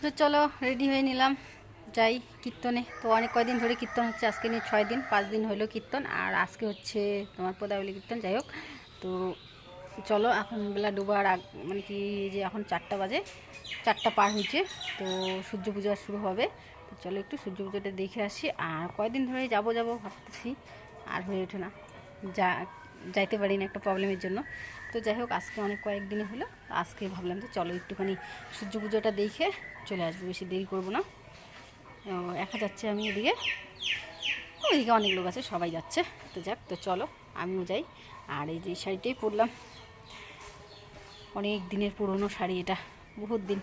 তো চলো রেডি হয়ে নিলাম, যাই কীর্তনে। তো অনেক কয়দিন ধরে কীর্তন হচ্ছে, আজকে নিয়ে 6 দিন 5 দিন হলো কীর্তন, আর আজকে হচ্ছে তোমার পদাবলী কীর্তন। যাই হোক, তো চলো এখন বেলা ডোবার মানে কি যে এখন 4টা বাজে, 4টা পার হয়েছে। তো সূর্য পূজা শুরু হবে, তো চলো একটু সূর্য পুজোটা দেখে আসি। আর কয়দিন ধরে যাবো ভাবতেছি, আর হয়ে ওঠে না, যা যাইতে পারি না একটা প্রবলেমের জন্য। তো যাই হোক, আজকে অনেক কয়েকদিনে হলো, আজকে ভাবলাম যে চলো একটুখানি সূর্য পুজোটা দেখে চলে আসবো, বেশি দেরি করবো না। একা যাচ্ছে আমি এদিকে, ওইদিকে অনেক লোক আছে, সবাই যাচ্ছে। তো যাক, তো চলো আমিও যাই। আর এই যে শাড়িটাই পরলাম, অনেক দিনের পুরনো শাড়ি, এটা বহুত দিন,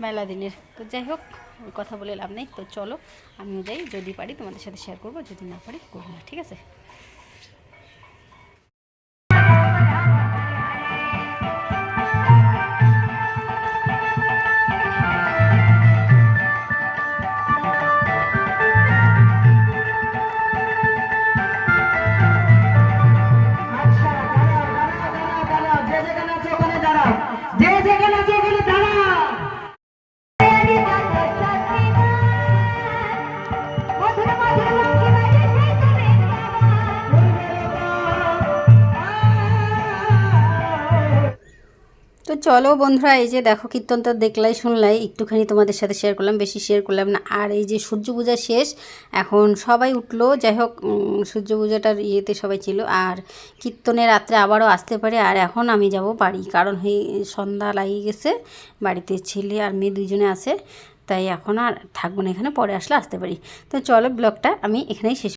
মেলা দিনের। তো যাই হোক, ওই কথা বলে লাভ নেই। তো চলো আমিও যাই, যদি পারি তোমাদের সাথে শেয়ার করবো, যদি না পারি করবো না, ঠিক আছে। যে যেখানে আছে ওখানে দাঁড়াও। তো চলো বন্ধুরা, এই যে দেখো কীর্তন তো দেখলাই শুনলাই, একটুখানি তোমাদের সাথে শেয়ার করলাম, বেশি শেয়ার করলাম না। আর এই যে সূর্য পূজা শেষ, এখন সবাই উঠলো। যাই হোক, সূর্য পূজাটার ইয়েতে সবাই ছিল। আর কীর্তনে রাত্রে আবারও আসতে পারে। আর এখন আমি যাব বাড়ি, কারণ এই সন্ধ্যা লাগিয়ে গেছে, বাড়িতে ছেলে আর মেয়ে দুইজনে আছে, তাই এখন আর থাকবো না এখানে, পরে আসলে আসতে পারি। তো চলো ব্লগটা আমি এখানেই শেষ